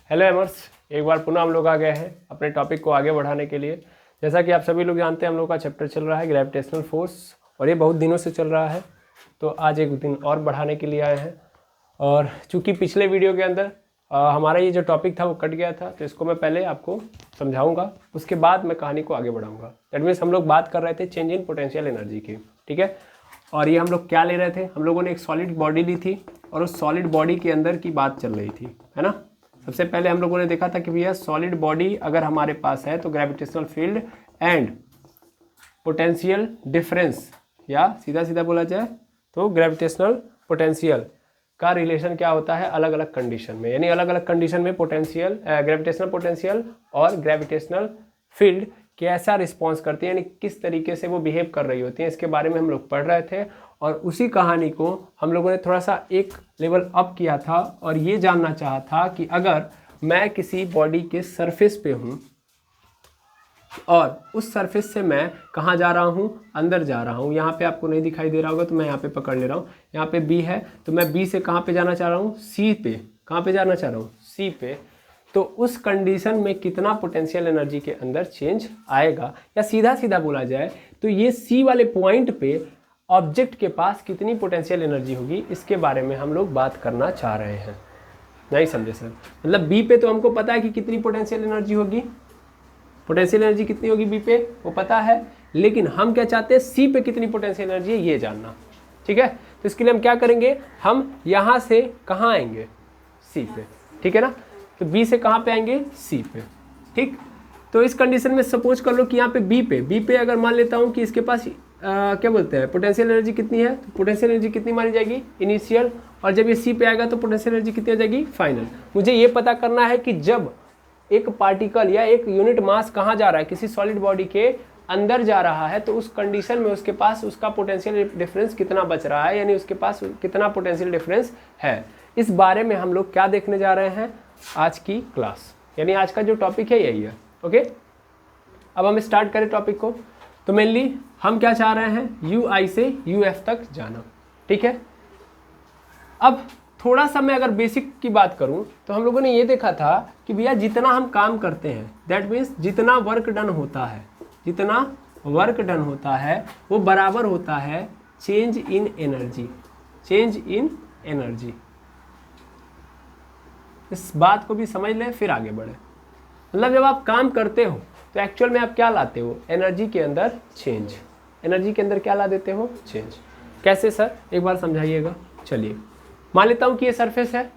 Hello एमर्स, एक बार पुनः हम लोग आ गए हैं अपने टॉपिक को आगे बढ़ाने के लिए। जैसा कि आप सभी लोग जानते हैं, हम लोग का चैप्टर चल रहा है ग्रेविटेशनल फोर्स और ये बहुत दिनों से चल रहा है, तो आज एक दिन और बढ़ाने के लिए आए हैं। और चूंकि पिछले वीडियो के अंदर हमारा ये जो टॉपिक था वो कट गया था, तो इसको मैं पहले आपको समझाऊंगा, उसके बाद मैं कहानी को आगे बढ़ाऊंगा। दैट मीन्स हम लोग बात कर रहे थे चेंज इन पोटेंशियल एनर्जी की, ठीक है। और ये हम लोग क्या ले रहे थे, हम लोगों ने एक सॉलिड बॉडी ली थी और उस सॉलिड बॉडी के अंदर की बात चल रही थी, है ना। सबसे पहले हम लोगों ने देखा था कि भैया सॉलिड बॉडी अगर हमारे पास है तो gravitational field and potential difference, या सीधा सीधा बोला जाए तो ग्रेविटेशनल पोटेंशियल का रिलेशन क्या होता है अलग अलग कंडीशन में, यानी अलग अलग कंडीशन में पोटेंशियल ग्रेविटेशनल पोटेंशियल और ग्रेविटेशनल फील्ड कैसा रिस्पॉन्स करती है, यानी किस तरीके से वो बिहेव कर रही होती हैं, इसके बारे में हम लोग पढ़ रहे थे। और उसी कहानी को हम लोगों ने थोड़ा सा एक लेवल अप किया था और ये जानना चाहा था कि अगर मैं किसी बॉडी के सरफेस पे हूँ और उस सरफेस से मैं कहाँ जा रहा हूँ, अंदर जा रहा हूँ। यहाँ पे आपको नहीं दिखाई दे रहा होगा तो मैं यहाँ पे पकड़ ले रहा हूँ, यहाँ पे बी है तो मैं बी से कहाँ पे जाना चाह रहा हूँ, सी पे। कहाँ पे जाना चाह रहा हूँ, सी पे। तो उस कंडीशन में कितना पोटेंशियल एनर्जी के अंदर चेंज आएगा, या सीधा सीधा बोला जाए तो ये सी वाले पॉइंट पे ऑब्जेक्ट के पास कितनी पोटेंशियल एनर्जी होगी, इसके बारे में हम लोग बात करना चाह रहे हैं। नहीं समझे सर? मतलब बी पे तो हमको पता है कि कितनी पोटेंशियल एनर्जी होगी, पोटेंशियल एनर्जी कितनी होगी बी पे वो पता है, लेकिन हम क्या चाहते हैं सी पे कितनी पोटेंशियल एनर्जी है ये जानना, ठीक है। तो इसके लिए हम क्या करेंगे, हम यहाँ से कहाँ आएंगे, सी पे, ठीक है ना। तो बी से कहाँ पे आएंगे, सी पे, ठीक। तो इस कंडीशन में सपोज कर लो कि यहाँ पे बी पे अगर मान लेता हूँ कि इसके पास क्या बोलते हैं पोटेंशियल एनर्जी कितनी है, तो पोटेंशियल एनर्जी कितनी मानी जाएगी, इनिशियल। और जब ये सी पे आएगा तो पोटेंशियल एनर्जी कितनी हो जाएगी, फाइनल। मुझे ये पता करना है कि जब एक पार्टिकल या एक यूनिट मास कहाँ जा रहा है, किसी सॉलिड बॉडी के अंदर जा रहा है, तो उस कंडीशन में उसके पास उसका पोटेंशियल डिफरेंस कितना बच रहा है, यानी उसके पास कितना पोटेंशियल डिफरेंस है। इस बारे में हम लोग क्या देखने जा रहे हैं आज की क्लास, यानी आज का जो टॉपिक है यही है, ओके। अब हम स्टार्ट करें टॉपिक को। तो मेनली हम क्या चाह रहे हैं, यू आई से यू एफ तक जाना, ठीक है। अब थोड़ा सा मैं अगर बेसिक की बात करूं तो हम लोगों ने ये देखा था कि भैया जितना हम काम करते हैं, दैट मीन्स जितना वर्क डन होता है, जितना वर्क डन होता है वो बराबर होता है change in energy, change in energy. इस बात को भी समझ लें फिर आगे बढ़े। मतलब जब आप काम करते हो तो एक्चुअल में आप क्या लाते हो, एनर्जी के अंदर चेंज, एनर्जी के अंदर क्या ला देते हो, चेंज। कैसे सर, एक बार समझाइएगा। चलिए मान लेता हूँ कि ये सरफेस है,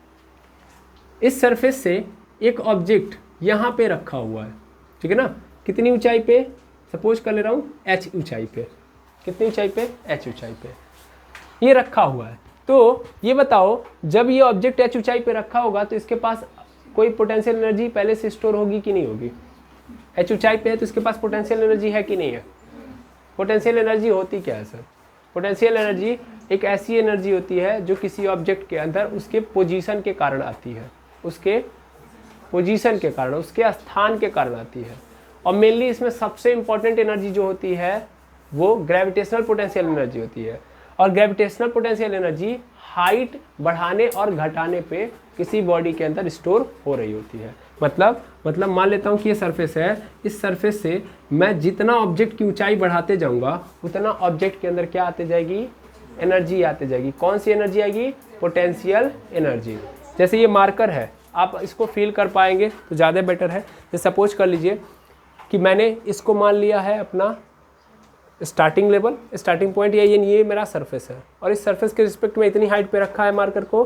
इस सरफेस से एक ऑब्जेक्ट यहाँ पे रखा हुआ है, ठीक है ना। कितनी ऊंचाई पे, सपोज कर ले रहा हूँ h ऊंचाई पे, कितनी ऊंचाई पे, h ऊंचाई पे ये रखा हुआ है। तो ये बताओ जब ये ऑब्जेक्ट h ऊंचाई पे रखा होगा तो इसके पास कोई पोटेंशियल एनर्जी पहले से स्टोर होगी कि नहीं होगी। h ऊंचाई पे है तो इसके पास पोटेंशियल एनर्जी है कि नहीं है। पोटेंशियल एनर्जी होती क्या है सर, पोटेंशियल एनर्जी एक ऐसी एनर्जी होती है जो किसी ऑब्जेक्ट के अंदर उसके पोजीशन के कारण आती है, उसके पोजीशन के कारण, उसके स्थान के कारण आती है। और मेनली इसमें सबसे इंपॉर्टेंट एनर्जी जो होती है वो ग्रेविटेशनल पोटेंशियल एनर्जी होती है। और ग्रेविटेशनल पोटेंशियल एनर्जी हाइट बढ़ाने और घटाने पे किसी बॉडी के अंदर स्टोर हो रही होती है। मतलब मान लेता हूँ कि ये सरफेस है, इस सरफेस से मैं जितना ऑब्जेक्ट की ऊंचाई बढ़ाते जाऊंगा उतना ऑब्जेक्ट के अंदर क्या आते जाएगी, एनर्जी आते जाएगी। कौन सी एनर्जी आएगी, पोटेंशियल एनर्जी। जैसे ये मार्कर है, आप इसको फील कर पाएंगे तो ज़्यादा बेटर है। जैसे सपोज कर लीजिए कि मैंने इसको मान लिया है अपना स्टार्टिंग लेवल, स्टार्टिंग पॉइंट, ये मेरा सरफेस है और इस सरफेस के रिस्पेक्ट में इतनी हाइट पे रखा है मार्कर को,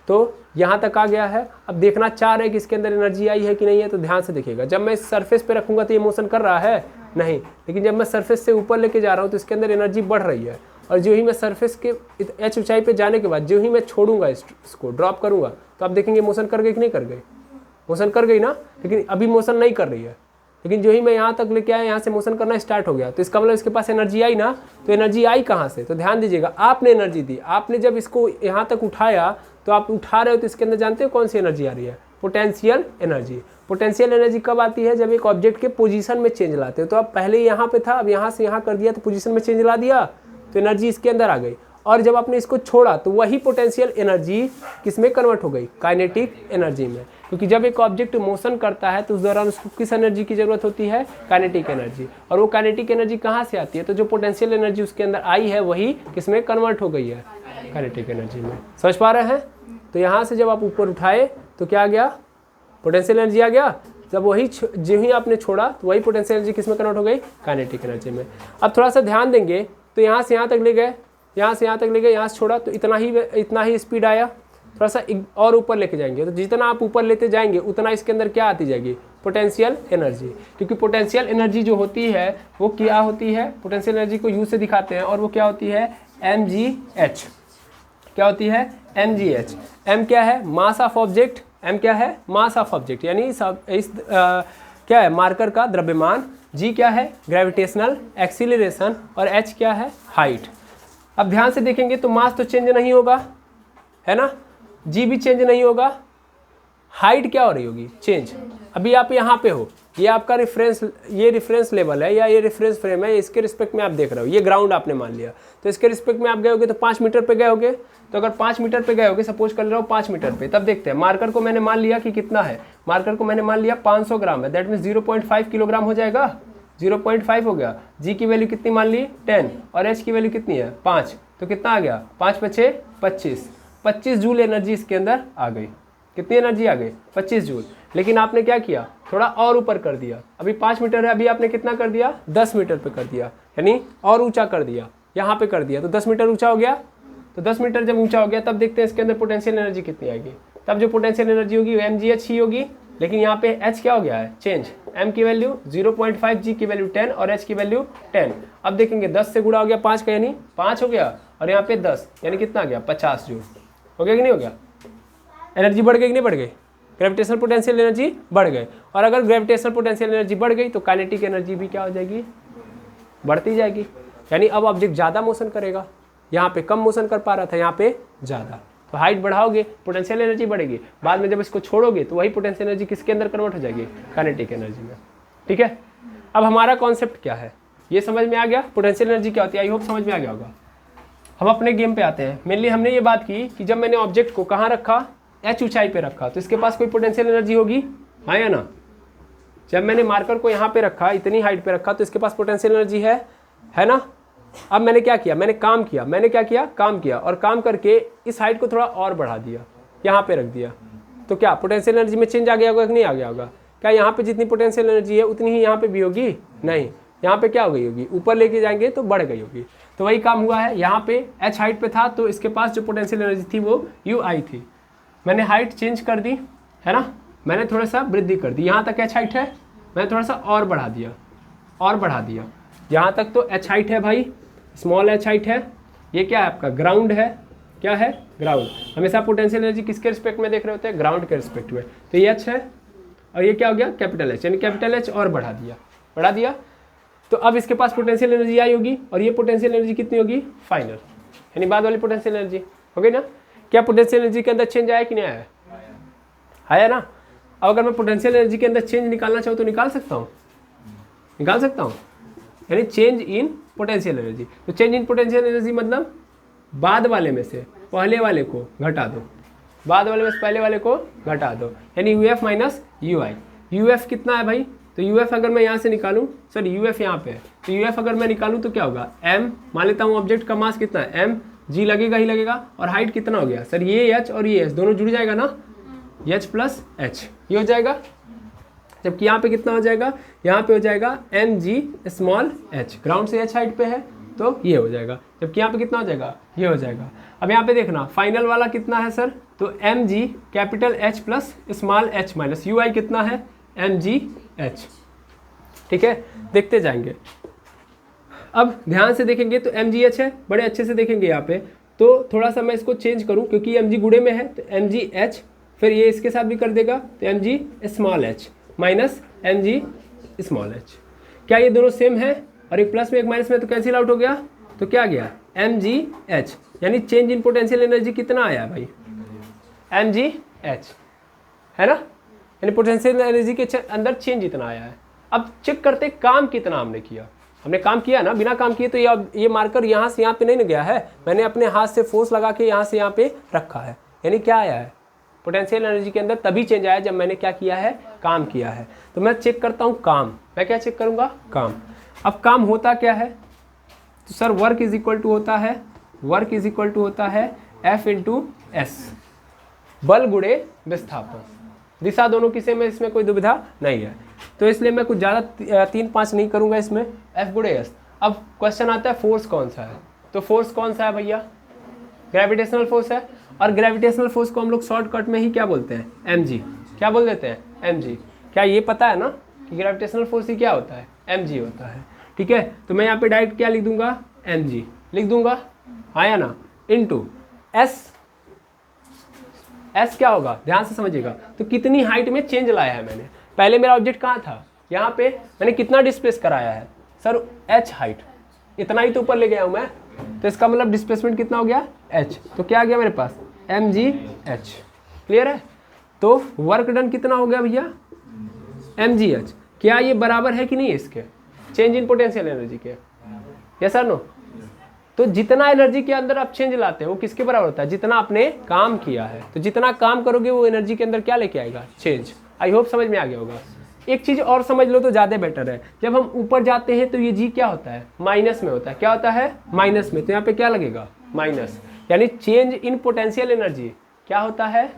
तो यहाँ तक आ गया है। अब देखना चाह रहे हैं कि इसके अंदर एनर्जी आई है कि नहीं है, तो ध्यान से देखिएगा। जब मैं इस सरफेस पे रखूँगा तो ये मोशन कर रहा है नहीं, लेकिन जब मैं सरफेस से ऊपर लेके जा रहा हूँ तो इसके अंदर एनर्जी बढ़ रही है। और जो ही मैं सरफेस के h ऊंचाई पे जाने के बाद जो ही मैं छोड़ूंगा, इसको ड्रॉप करूँगा, तो आप देखेंगे मोशन कर गई कि नहीं कर गई, मोशन कर गई ना। लेकिन अभी मोशन नहीं कर रही है, लेकिन जो ही मैं यहाँ तक लेके आया, यहाँ से मोशन करना स्टार्ट हो गया, तो इसका मतलब इसके पास एनर्जी आई ना। तो एनर्जी आई कहाँ से, तो ध्यान दीजिएगा, आपने एनर्जी दी। आपने जब इसको यहाँ तक उठाया तो आप उठा रहे हो तो इसके अंदर जानते हो कौन सी एनर्जी आ रही है, पोटेंशियल एनर्जी। पोटेंशियल एनर्जी कब आती है, जब एक ऑब्जेक्ट के पोजीशन में चेंज लाते हो। तो अब पहले यहाँ पे था, अब यहाँ से यहाँ कर दिया तो पोजीशन में चेंज ला दिया, तो एनर्जी इसके अंदर आ गई। और जब आपने इसको छोड़ा तो वही पोटेंशियल एनर्जी किस में कन्वर्ट हो गई, काइनेटिक एनर्जी में। क्योंकि जब एक ऑब्जेक्ट मोशन करता है तो उस दौरान उसको किस एनर्जी की जरूरत होती है, काइनेटिक एनर्जी। और वो काइनेटिक एनर्जी कहाँ से आती है, तो जो पोटेंशियल एनर्जी उसके अंदर आई है वही किस में कन्वर्ट हो गई है, काइनेटिक एनर्जी में। समझ पा रहे हैं? तो यहाँ से जब आप ऊपर उठाए तो क्या आ गया, पोटेंशियल एनर्जी आ गया। जब वही जो ही आपने छोड़ा तो वही पोटेंशियल एनर्जी किस में कन्वर्ट हो गई, काइनेटिक एनर्जी में। अब थोड़ा सा ध्यान देंगे तो यहाँ से यहाँ तक ले गए, यहाँ से यहाँ तक ले गए, यहाँ से छोड़ा तो इतना ही स्पीड आया। थोड़ा सा और ऊपर लेके जाएंगे तो जितना आप ऊपर लेते जाएंगे उतना इसके अंदर क्या आती जाएगी, पोटेंशियल एनर्जी। क्योंकि पोटेंशियल एनर्जी जो होती है वो क्या होती है, पोटेंशियल एनर्जी को यू से दिखाते हैं और वो क्या होती है, mgh। क्या होती है, mgh। m क्या है, मास ऑफ ऑब्जेक्ट, m क्या है, मास ऑफ ऑब्जेक्ट, यानी क्या है, मार्कर का द्रव्यमान। g क्या है, ग्रेविटेशनल एक्सीलरेशन, और h क्या है, हाइट। अब ध्यान से देखेंगे तो मास तो चेंज नहीं होगा, है ना, g भी चेंज नहीं होगा, हाइट क्या हो रही होगी, चेंज। अभी आप यहाँ पे हो, ये आपका रिफरेंस लेवल है या ये रिफरेंस फ्रेम है, इसके रिस्पेक्ट में आप देख रहे हो, ये ग्राउंड आपने मान लिया। तो इसके रिस्पेक्ट में आप गए होगे तो 5 मीटर पे गए होगे। तो अगर 5 मीटर पे गए होगे, सपोज कर रहा हूँ 5 मीटर पे, तब देखते हैं मार्कर को मैंने मान लिया कि कितना है, मार्कर को मैंने मान लिया 500 ग्राम है, दैट मीन्स 0.5 किलोग्राम हो जाएगा, 0.5 हो गया। जी की वैल्यू कितनी मान ली, 10, और एच की वैल्यू कितनी है, 5, तो कितना आ गया, 5 × 5 = 25 जूल एनर्जी इसके अंदर आ गई। कितनी एनर्जी आ गई, 25 जूल। लेकिन आपने क्या किया, थोड़ा और ऊपर कर दिया। अभी 5 मीटर है, अभी आपने कितना कर दिया, 10 मीटर पे कर दिया, यानी और ऊंचा कर दिया, यहाँ पे कर दिया तो 10 मीटर ऊंचा हो गया। तो 10 मीटर जब ऊंचा हो गया तब देखते हैं इसके अंदर पोटेंशियल एनर्जी कितनी आएगी। तब जो पोटेंशियल एनर्जी होगी वो mgh ही होगी, लेकिन यहाँ पे h क्या हो गया है, चेंज। m की वैल्यू 0.5, g की वैल्यू 10 और h की वैल्यू 10। अब देखेंगे 10 से गुणा हो गया 5 का, यानी 5 हो गया, और यहाँ पे 10 यानी कितना आ गया, 50 जूल। हो गया कि नहीं हो गया, एनर्जी बढ़ गई कि नहीं बढ़ गई, ग्रेविटेशनल पोटेंशियल एनर्जी बढ़ गई। और अगर ग्रेविटेशनल पोटेंशियल एनर्जी बढ़ गई तो काइनेटिक एनर्जी भी क्या हो जाएगी, बढ़ती जाएगी। यानी अब ऑब्जेक्ट ज़्यादा मोशन करेगा, यहाँ पे कम मोशन कर पा रहा था, यहाँ पे ज़्यादा। तो हाइट बढ़ाओगे, पोटेंशियल एनर्जी बढ़ेगी, बाद में जब इसको छोड़ोगे तो वही पोटेंशियल एनर्जी किसके अंदर कन्वर्ट हो जाएगी, काइनेटिक एनर्जी में। ठीक है, अब हमारा कॉन्सेप्ट क्या है, ये समझ में आ गया, पोटेंशियल एनर्जी क्या होती है, आई होप समझ में आ गया होगा। हम अपने गेम पे आते हैं। मेनली हमने ये बात की कि जब मैंने ऑब्जेक्ट को कहाँ रखा, h ऊंचाई पे रखा, तो इसके पास कोई पोटेंशियल एनर्जी होगी, हाँ या ना। जब मैंने मार्कर को यहाँ पे रखा, इतनी हाइट पे रखा, तो इसके पास पोटेंशियल एनर्जी है ना। अब मैंने क्या किया, मैंने काम किया, काम किया, और काम करके इस हाइट को थोड़ा और बढ़ा दिया, यहाँ पे रख दिया, तो क्या पोटेंशियल एनर्जी में चेंज आ गया होगा कि नहीं आ गया होगा। क्या यहाँ पे जितनी पोटेंशियल एनर्जी है उतनी ही यहाँ पे भी होगी, नहीं, यहाँ पे क्या हो गई होगी, ऊपर लेके जाएंगे तो बढ़ गई होगी। तो वही काम हुआ है, यहाँ पे h हाइट पे था तो इसके पास जो पोटेंशियल एनर्जी थी वो ui थी। मैंने हाइट चेंज कर दी, है ना, मैंने थोड़ा सा वृद्धि कर दी, यहाँ तक h हाइट है, मैंने थोड़ा सा और बढ़ा दिया, यहाँ तक तो h हाइट है भाई, स्मॉल h हाइट है। ये क्या है आपका, ग्राउंड है, क्या है, ग्राउंड। हमेशा पोटेंशियल एनर्जी किसके रिस्पेक्ट में देख रहे होते हैं, ग्राउंड के रिस्पेक्ट में। तो ये h है, और ये क्या हो गया, कैपिटल H, यानी कैपिटल H और बढ़ा दिया। तो अब इसके पास पोटेंशियल एनर्जी आई होगी, और ये पोटेंशियल एनर्जी कितनी होगी, फाइनल, यानी बाद वाली पोटेंशियल एनर्जी हो गई ना। क्या पोटेंशियल एनर्जी के अंदर चेंज आया कि नहीं आया ना। अब अगर मैं पोटेंशियल एनर्जी के अंदर चेंज निकालना चाहूँ तो निकाल सकता हूँ, यानी चेंज इन पोटेंशियल एनर्जी। तो चेंज इन पोटेंशियल एनर्जी मतलब बाद वाले में से पहले वाले को घटा दो, पहले वाले को घटा दो, यानी uf माइनस ui। uf कितना है भाई, तो uf अगर मैं यहाँ से निकालूँ, सर uf यहाँ पे है, तो uf अगर मैं निकालूँ तो क्या होगा, m, मान लेता हूँ ऑब्जेक्ट का मास कितना है, m, g लगेगा ही लगेगा, और हाइट कितना हो गया, सर ये h और ये h दोनों जुड़ जाएगा ना, h प्लस h, ये हो जाएगा। जबकि यहाँ पे कितना हो जाएगा, यहाँ पे हो जाएगा mg स्मॉल h, ग्राउंड से h हाइट पे है तो ये हो जाएगा। जबकि यहाँ पे कितना हो जाएगा, ये हो जाएगा। अब यहाँ पे देखना फाइनल वाला कितना है सर, तो mg capital H plus small h minus ui कितना है, mgh। ठीक है, देखते जाएंगे। अब ध्यान से देखेंगे तो mgh है, बड़े अच्छे से देखेंगे यहाँ पे। तो थोड़ा सा मैं इसको चेंज करूँ क्योंकि mg गुणे में है, तो mgh, फिर ये इसके साथ भी कर देगा तो mg small h minus mg small h। क्या ये दोनों सेम है, और एक प्लस में एक माइनस में तो कैंसिल आउट हो गया, तो क्या गया mgh, यानी चेंज इन पोटेंशियल एनर्जी कितना आया भाई, mgh, है ना, यानी पोटेंशियल एनर्जी के अंदर चेंज इतना आया है। अब चेक करते काम कितना हमने किया, हमने काम किया ना, बिना काम किए तो ये मार्कर यहाँ से यहाँ पे नहीं ना गया है, मैंने अपने हाथ से फोर्स लगा के यहाँ से यहाँ पे रखा है, यानी क्या आया है, पोटेंशियल एनर्जी के अंदर तभी चेंज आया जब मैंने क्या किया है, काम किया है। तो मैं चेक करता हूँ काम, मैं क्या चेक करूँगा, काम। अब काम होता क्या है, तो sir work is equal to होता है, वर्क इज इक्वल टू होता है F इंटू एस, बल गुणे विस्थापन, दिशा दोनों किसे में, इसमें कोई दुविधा नहीं है। तो इसलिए मैं कुछ ज़्यादा 3-5 नहीं करूँगा इसमें, F गुणे एस। अब क्वेश्चन आता है फोर्स कौन सा है, तो फोर्स कौन सा है भैया, ग्रेविटेशनल फोर्स है, और ग्रेविटेशनल फोर्स को हम लोग शॉर्टकट में ही क्या बोलते हैं, mg, क्या बोल देते हैं, mg। क्या ये पता है ना कि ग्रेविटेशनल फोर्स ही क्या होता है, mg होता है, ठीक है। तो मैं यहाँ पे डायरेक्ट क्या लिख दूंगा, mg लिख दूंगा, हाँ या ना, इनटू s, s क्या होगा, ध्यान से समझिएगा, तो कितनी हाइट में चेंज लाया है मैंने, पहले मेरा ऑब्जेक्ट कहाँ था, यहाँ पे, मैंने कितना डिस्प्लेस कराया है, सर h हाइट, इतना ही तो ऊपर ले गया हूँ मैं, तो इसका मतलब डिस्प्लेसमेंट कितना हो गया, h, तो क्या आ गया मेरे पास, mgh, क्लियर है। तो वर्क डन कितना हो गया भैया, mgh। क्या ये बराबर है कि नहीं है इसके, चेंज इन पोटेंशियल एनर्जी के, यस सर नो। तो जितना एनर्जी के अंदर आप चेंज लाते हैं वो किसके बराबर होता है, जितना आपने काम किया है, तो जितना काम करोगे वो एनर्जी के अंदर क्या लेके आएगा, चेंज। आई होप समझ में आ गया होगा। एक चीज़ और समझ लो तो ज़्यादा बेटर है, जब हम ऊपर जाते हैं तो ये जी क्या होता है, माइनस में होता है, क्या होता है, माइनस में, तो यहाँ पे क्या लगेगा, माइनस, यानी चेंज इन पोटेंशियल एनर्जी क्या होता है,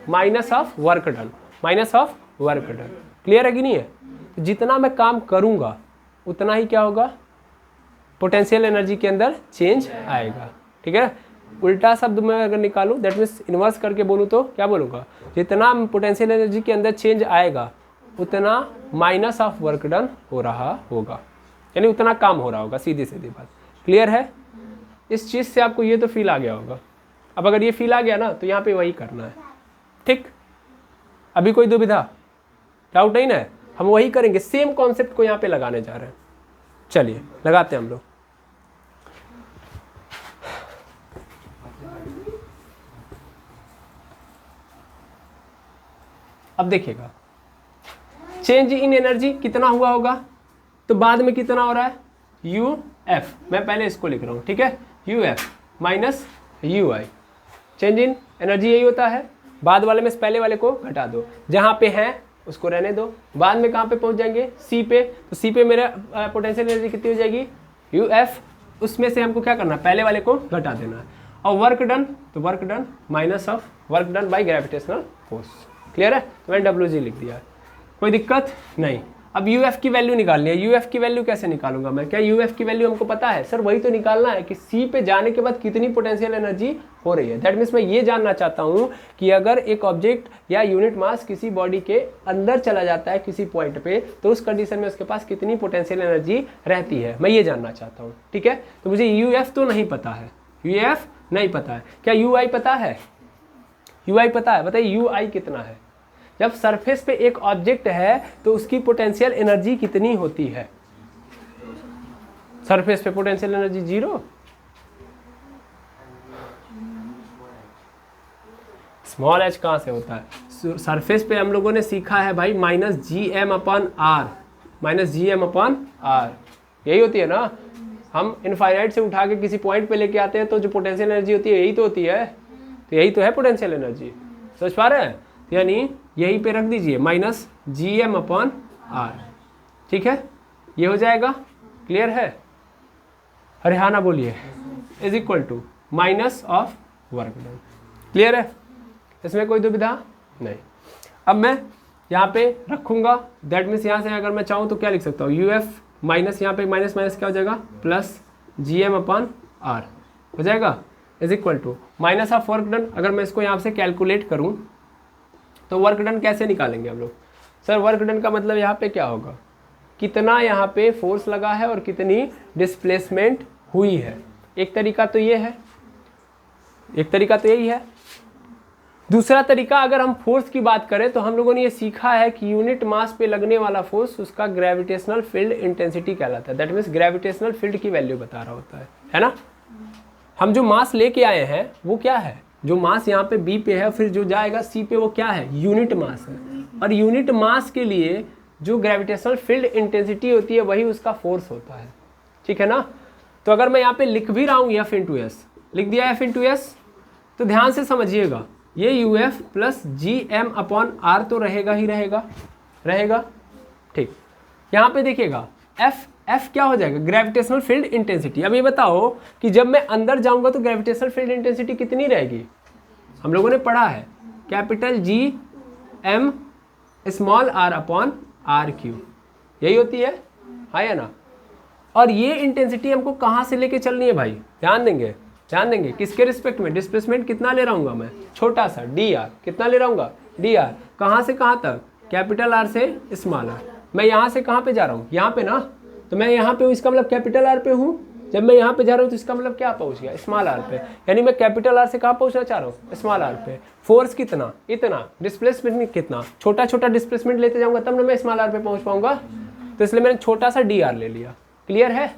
minus of work done, minus of work done, clear है कि नहीं है। तो जितना मैं काम करूँगा उतना ही क्या होगा, पोटेंशियल एनर्जी के अंदर चेंज आएगा, ठीक है। उल्टा शब्द में अगर निकालूं, दैट मीन्स इन्वर्स करके बोलूं तो क्या बोलूँगा, जितना पोटेंशियल एनर्जी के अंदर चेंज आएगा उतना माइनस ऑफ वर्क डन हो रहा होगा, यानी उतना काम हो रहा होगा, सीधी सीधी बात, क्लियर है। इस चीज़ से आपको ये तो फील आ गया होगा। अब अगर ये फील आ गया ना तो यहाँ पे वही करना है, ठीक। अभी कोई दुविधा, डाउट नहीं ना है, हम वही करेंगे, सेम कॉन्सेप्ट को यहाँ पे लगाने जा रहे हैं। चलिए लगाते हैं हम लोग। अब देखिएगा, चेंज इन एनर्जी कितना हुआ होगा, तो बाद में कितना हो रहा है, UF, मैं पहले इसको लिख रहा हूँ, ठीक है, UF minus UI, change in energy यही होता है। बाद वाले में से पहले वाले को घटा दो, जहाँ पे है उसको रहने दो, बाद में कहाँ पे पहुँच जाएंगे, C पे, तो C पे मेरा पोटेंशियल एनर्जी कितनी हो जाएगी, UF, उसमें से हमको क्या करना है, पहले वाले को घटा देना है। और वर्क डन, तो work done minus of work done by gravitational force, clear है। तो मैंने WG लिख दिया है, कोई दिक्कत नहीं। अब UF की वैल्यू निकालनी है, UF की वैल्यू कैसे निकालूंगा मैं, क्या UF की वैल्यू हमको पता है, सर वही तो निकालना है कि C पे जाने के बाद कितनी पोटेंशियल एनर्जी हो रही है। दैट मीन्स मैं ये जानना चाहता हूँ कि अगर एक ऑब्जेक्ट या यूनिट मास किसी बॉडी के अंदर चला जाता है किसी पॉइंट पे, तो उस कंडीशन में उसके पास कितनी पोटेंशियल एनर्जी रहती है, मैं ये जानना चाहता हूँ, ठीक है। तो मुझे UF तो नहीं पता है, UF नहीं पता है, क्या UI पता है, UI पता है, बताइए UI कितना है। जब सरफेस पे एक ऑब्जेक्ट है तो उसकी पोटेंशियल एनर्जी कितनी होती है, सरफेस पे पोटेंशियल एनर्जी 0, स्मॉल h कहाँ से होता है, सरफेस पे हम लोगों ने सीखा है भाई -GM/r, -GM/r, यही होती है ना। हम इनफाइनाइट से उठा के किसी पॉइंट पे लेके आते हैं तो जो पोटेंशियल एनर्जी होती है यही तो होती है, तो यही तो है पोटेंशियल एनर्जी, समझ पा रहे हैं। यानी यहीं पे रख दीजिए -GM/r, ठीक है, ये हो जाएगा, क्लियर है। अरे हाँ ना बोलिए, is equal to minus of work done, clear है, इसमें कोई दुविधा नहीं। अब मैं यहाँ पे रखूँगा, दैट मीन्स यहाँ से अगर मैं चाहूँ तो क्या लिख सकता हूँ, UF माइनस, यहाँ पे माइनस माइनस क्या हो जाएगा, प्लस GM/r हो जाएगा, is equal to minus of work done. अगर मैं इसको यहाँ से कैलकुलेट करूँ तो वर्क डन कैसे निकालेंगे हम लोग, सर वर्क डन का मतलब यहाँ पे क्या होगा, कितना यहाँ पे फोर्स लगा है और कितनी डिस्प्लेसमेंट हुई है। एक तरीका तो ये है, एक तरीका तो यही है। दूसरा तरीका, अगर हम फोर्स की बात करें तो हम लोगों ने ये सीखा है कि यूनिट मास पे लगने वाला फोर्स उसका ग्रेविटेशनल फील्ड इंटेंसिटी कहलाता है। दैट मीन्स ग्रेविटेशनल फील्ड की वैल्यू बता रहा होता है ना। हम जो मास लेके आए हैं वो क्या है, जो मास यहाँ पे B पे है, फिर जो जाएगा C पे वो क्या है, यूनिट मास है। और यूनिट मास के लिए जो ग्रेविटेशनल फील्ड इंटेंसिटी होती है वही उसका फोर्स होता है, ठीक है ना। तो अगर मैं यहाँ पे लिख भी रहा हूँ एफ इंटू एस, लिख दिया एफ इंटू एस, तो ध्यान से समझिएगा ये U F plus G M upon R तो रहेगा ही रहेगा, ठीक। यहाँ पे देखिएगा एफ क्या हो जाएगा, ग्रेविटेशनल फील्ड इंटेंसिटी। अब ये बताओ कि जब मैं अंदर जाऊंगा तो ग्रेविटेशनल फील्ड इंटेंसिटी कितनी रहेगी, हम लोगों ने पढ़ा है capital G M small R upon R cube, यही होती है, हाँ या ना। और ये इंटेंसिटी हमको कहाँ से लेके चलनी है भाई, ध्यान देंगे किसके रिस्पेक्ट में, डिस्प्लेसमेंट कितना ले रहा हूँ मैं, छोटा सा डी आर, कितना ले रहा हूँ डी आर, कहाँ से कहाँ तक, कैपिटल आर से स्मॉल आर। मैं यहाँ से कहाँ पे जा रहा हूँ, यहाँ पे ना, तो मैं यहाँ पे हूँ, इसका मतलब कैपिटल आर पे हूँ। जब मैं यहाँ पे जा रहा हूँ तो इसका मतलब क्या पहुँच गया, स्मॉल आर पे, यानी मैं कैपिटल आर से कहाँ पहुँचना चाह रहा हूँ, स्मॉल आर पे। फोर्स कितना, इतना, डिस्प्लेसमेंट कितना, छोटा डिस्प्लेसमेंट लेते जाऊँगा तब ना मैं स्मॉल आर पे पहुँच पाऊँगा, तो इसलिए मैंने छोटा सा डी आर ले लिया। क्लियर है,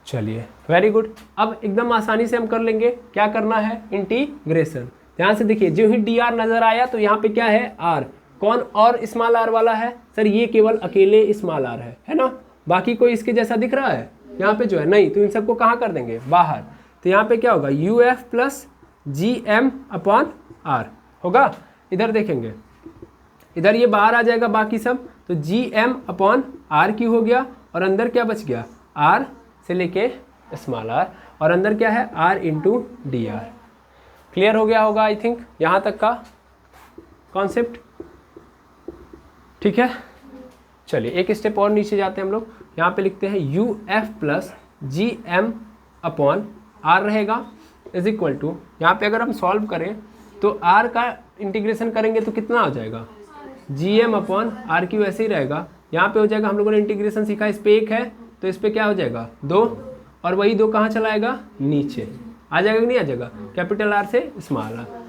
चलिए वेरी गुड। अब एकदम आसानी से हम कर लेंगे, क्या करना है, इंटीग्रेशन। ध्यान से देखिए, जो ही डी आर नजर आया तो यहाँ पे क्या है, आर, कौन और स्मॉल आर वाला है, सर ये केवल अकेले स्मॉल आर है ना, बाकी कोई इसके जैसा दिख रहा है यहाँ पे जो है नहीं, तो इन सबको कहाँ कर देंगे, बाहर। तो यहाँ पे क्या होगा, U F plus G M upon R होगा। इधर देखेंगे, इधर ये बाहर आ जाएगा बाकी सब, तो G M upon R cube हो गया, और अंदर क्या बच गया, आर से लेके स्मॉल आर, और अंदर क्या है, R into D R. Clear हो गया होगा आई थिंक, यहाँ तक का कॉन्सेप्ट, ठीक है। चलिए एक स्टेप और नीचे जाते हैं हम लोग, यहाँ पे लिखते हैं U F plus G M upon R रहेगा, इज इक्वल टू, यहाँ पे अगर हम सॉल्व करें तो आर का इंटीग्रेशन करेंगे तो कितना हो जाएगा, G M upon R cube ऐसे ही रहेगा। यहाँ पे हो जाएगा, हम लोगों ने इंटीग्रेशन सीखा, इस पे एक है तो इस पे क्या हो जाएगा, 2, और वही 2 कहाँ चला आएगा, नीचे आ जाएगा कि नहीं आ जाएगा, कैपिटल आर से स्मॉल आर।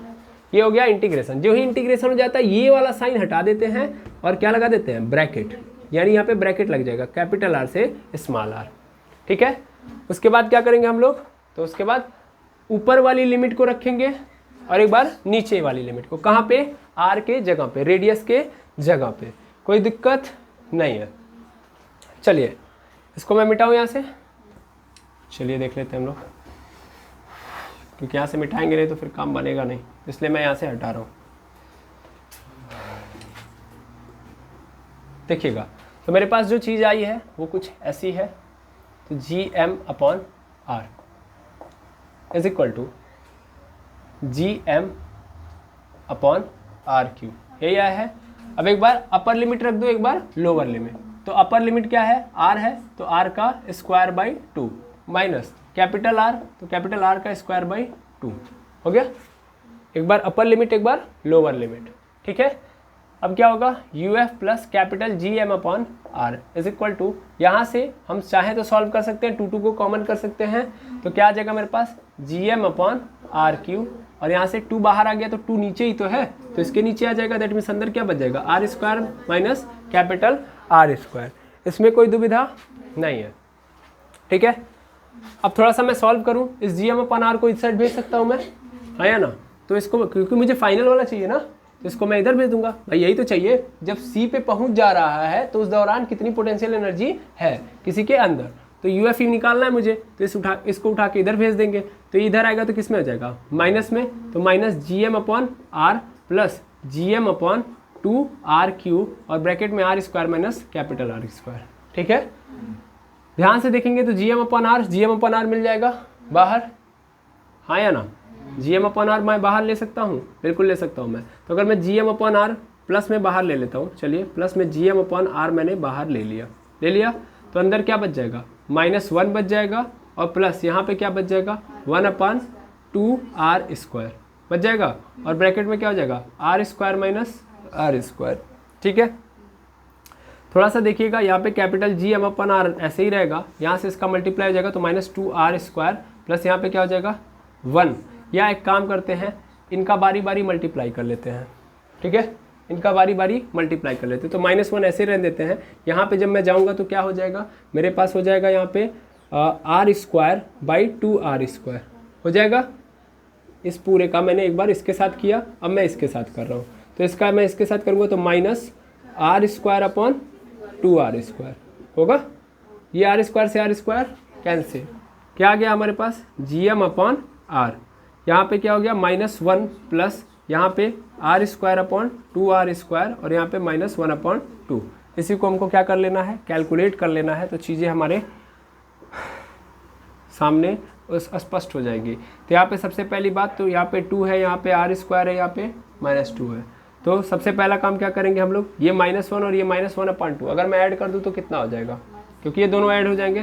ये हो गया इंटीग्रेशन। जो ही इंटीग्रेशन हो जाता है ये वाला साइन हटा देते हैं और क्या लगा देते हैं, ब्रैकेट, यानी यहाँ पे ब्रैकेट लग जाएगा, कैपिटल आर से स्मॉल आर, ठीक है। उसके बाद क्या करेंगे हम लोग, तो उसके बाद ऊपर वाली लिमिट को रखेंगे और एक बार नीचे वाली लिमिट को, कहाँ पे, आर के जगह पे, रेडियस के जगह पे, कोई दिक्कत नहीं है। चलिए इसको मैं मिटाऊँ यहाँ से, चलिए देख लेते हैं हम लोग, क्योंकि यहाँ से मिटाएंगे नहीं तो फिर काम बनेगा नहीं, इसलिए मैं यहाँ से हटा रहा हूँ। देखिएगा, तो मेरे पास जो चीज़ आई है वो कुछ ऐसी है, तो G M upon R is equal to G M upon R cube, यही आया है। अब एक बार अपर लिमिट रख दो, एक बार लोअर लिमिट। तो अपर लिमिट क्या है, आर है, तो आर का square by 2 minus capital are, तो कैपिटल आर का स्क्वायर बाई 2 हो गया। एक बार अपर लिमिट, एक बार लोअर लिमिट, ठीक है। अब क्या होगा, U F plus capital G M upon R is equal to, यहाँ से हम चाहें तो सॉल्व कर सकते हैं, 2 को कॉमन कर सकते हैं, तो क्या आ जाएगा मेरे पास, G M upon R Q, और यहाँ से 2 बाहर आ गया तो 2 नीचे ही तो है, तो इसके नीचे आ जाएगा, दैट मीन्स अंदर क्या बच जाएगा, R square minus capital R square. इसमें कोई दुविधा नहीं है, ठीक है। अब थोड़ा सा मैं सॉल्व करूँ, इस जी एम अपॉन आर को इस साइड भेज सकता हूँ मैं, है या ना, तो इसको क्योंकि मुझे फाइनल वाला चाहिए ना, तो इसको मैं इधर भेज दूंगा, भाई यही तो चाहिए, जब सी पे पहुंच जा रहा है तो उस दौरान कितनी पोटेंशियल एनर्जी है किसी के अंदर, तो यू एफ निकालना है मुझे, तो इसको उठा के इधर भेज देंगे, तो इधर आएगा तो किस में हो जाएगा, माइनस में, तो minus G M upon R plus G M upon 2 R Q, और ब्रैकेट में R square minus capital R square, ठीक है। ध्यान से देखेंगे तो जी एम अपॉन आर मिल जाएगा बाहर, हाँ या ना, जी एम अपॉन आर मैं बाहर ले सकता हूँ, बिल्कुल ले सकता हूँ मैं। तो अगर मैं G M upon R plus में बाहर ले लेता हूँ, चलिए प्लस में जी एम अपॉन आर मैंने बाहर ले लिया, तो अंदर क्या बच जाएगा, -1 बच जाएगा, और प्लस यहाँ पे क्या बच जाएगा, 1/2 आर स्क्वायर बच जाएगा, और ब्रैकेट में क्या हो जाएगा, R square minus R square, ठीक है। थोड़ा सा देखिएगा, यहाँ पे capital G M upon R ऐसे ही रहेगा, यहाँ से इसका मल्टीप्लाई हो जाएगा, तो -2 आर स्क्वायर प्लस यहाँ पे क्या हो जाएगा 1, या एक काम करते हैं, इनका बारी बारी मल्टीप्लाई कर लेते हैं, ठीक है, इनका बारी बारी मल्टीप्लाई कर लेते हैं, तो -1 ऐसे रहने देते हैं। यहाँ पे जब मैं जाऊँगा तो क्या हो जाएगा, मेरे पास हो जाएगा यहाँ पे R square by 2 R square हो जाएगा। इस पूरे का मैंने एक बार इसके साथ किया, अब मैं इसके साथ कर रहा हूँ, तो इसका मैं इसके साथ करूँगा तो आर स्क्वायर अपॉन 2r² होगा। ये आर स्क्वायर से आर स्क्वायर कैंसिल, क्या आ गया हमारे पास gm अपॉन r। यहाँ पे क्या हो गया -1 प्लस यहाँ पे r² अपॉन 2r² और यहाँ पे -1 अपॉन 2। इसी को हमको क्या कर लेना है, कैलकुलेट कर लेना है, तो चीज़ें हमारे सामने स्पष्ट हो जाएगी। तो यहाँ पे सबसे पहली बात तो यहाँ पे 2 है, यहाँ पे r² है, यहाँ पे -2 है। तो सबसे पहला काम क्या करेंगे हम लोग, ये -1 और ये -1 अपॉन 2 अगर मैं ऐड कर दूँ तो कितना हो जाएगा, क्योंकि ये दोनों ऐड हो जाएंगे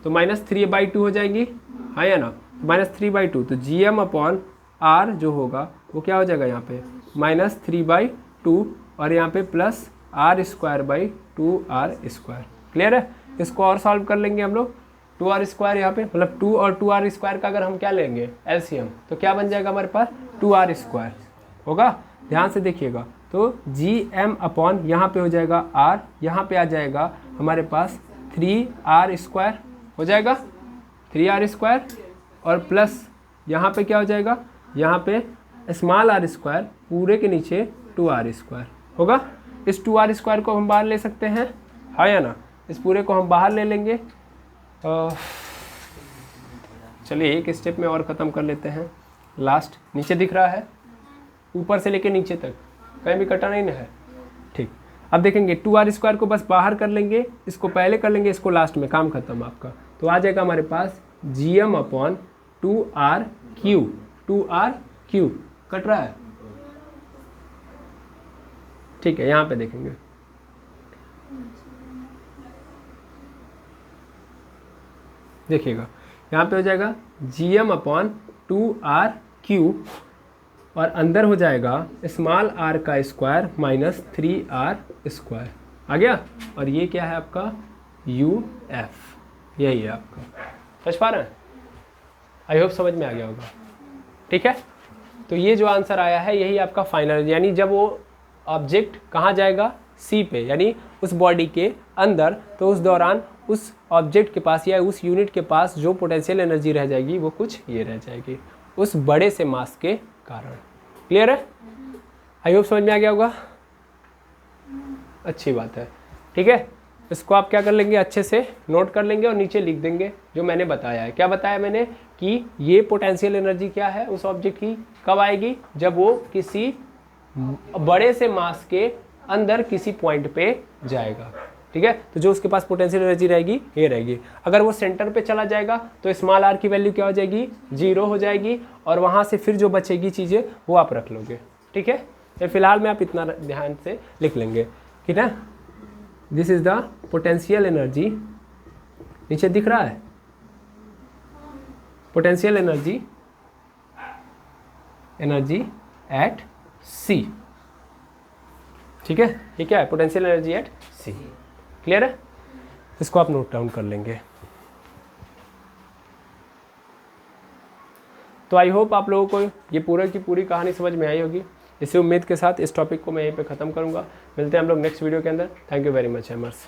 तो -3/2 हो जाएंगी, हाँ या ना, -3/2। तो gm अपॉन r जो होगा वो क्या हो जाएगा यहाँ पे -3/2 और यहाँ पे प्लस r²/2r²। क्लियर है। इसको और सॉल्व कर लेंगे हम लोग, 2r² यहाँ पे मतलब 2 और 2r² का अगर हम क्या लेंगे एलसीएम तो क्या बन जाएगा हमारे पास 2r² होगा। ध्यान से देखिएगा, तो gm अपॉन यहाँ पे हो जाएगा r, यहाँ पे आ जाएगा हमारे पास 3r² हो जाएगा, 3r² और प्लस यहाँ पे क्या हो जाएगा, यहाँ पे स्मॉल r² पूरे के नीचे 2r² होगा। इस 2r² को हम बाहर ले सकते हैं, हाँ या ना, इस पूरे को हम बाहर ले लेंगे। चलिए एक स्टेप में और ख़त्म कर लेते हैं। लास्ट नीचे दिख रहा है, ऊपर से लेके नीचे तक कहीं भी कटा नहीं ना है, ठीक। अब देखेंगे 2r² को बस बाहर कर लेंगे, इसको पहले कर लेंगे, इसको लास्ट में, काम खत्म आपका। तो आ जाएगा हमारे पास gm upon 2r³ 2r³ cut रहा है, ठीक है। यहाँ पे देखेंगे देखिएगा, यहाँ पे हो जाएगा gm अपॉन 2r³ और अंदर हो जाएगा स्मॉल r का स्क्वायर माइनस 3r² आ गया। और ये क्या है आपका uf, यही है आपका, समझ पा रहे हैं, आई होप समझ में आ गया होगा, ठीक है। तो ये जो आंसर आया है यही आपका फाइनल, यानी जब वो ऑब्जेक्ट कहाँ जाएगा सी पे, यानी उस बॉडी के अंदर, तो उस दौरान उस ऑब्जेक्ट के पास या उस यूनिट के पास जो पोटेंशियल एनर्जी रह जाएगी वो कुछ ये रह जाएगी उस बड़े से मास के कारण। क्लियर है, आई होप समझ में आ गया होगा, अच्छी बात है, ठीक है। इसको आप क्या कर लेंगे, अच्छे से नोट कर लेंगे और नीचे लिख देंगे जो मैंने बताया है। क्या बताया मैंने कि ये पोटेंशियल एनर्जी क्या है उस ऑब्जेक्ट की, कब आएगी, जब वो किसी बड़े से मास के अंदर किसी पॉइंट पे जाएगा, ठीक है। तो जो उसके पास पोटेंशियल एनर्जी रहेगी ये रहेगी। अगर वो सेंटर पे चला जाएगा तो स्मॉल r की वैल्यू क्या हो जाएगी, 0 हो जाएगी, और वहाँ से फिर जो बचेगी चीज़ें वो आप रख लोगे, ठीक है। तो फिलहाल में आप इतना ध्यान से लिख लेंगे, ठीक है। This is the potential energy, नीचे दिख रहा है पोटेंशियल एनर्जी एट सी, ठीक है। ये क्या है potential energy at C, clear है। इसको आप नोट डाउन कर लेंगे। तो आई होप आप लोगों को ये पूरा की पूरी कहानी समझ में आई होगी। इसी उम्मीद के साथ इस टॉपिक को मैं यहीं पे ख़त्म करूँगा। मिलते हैं हम लोग नेक्स्ट वीडियो के अंदर। Thank you very much hammers.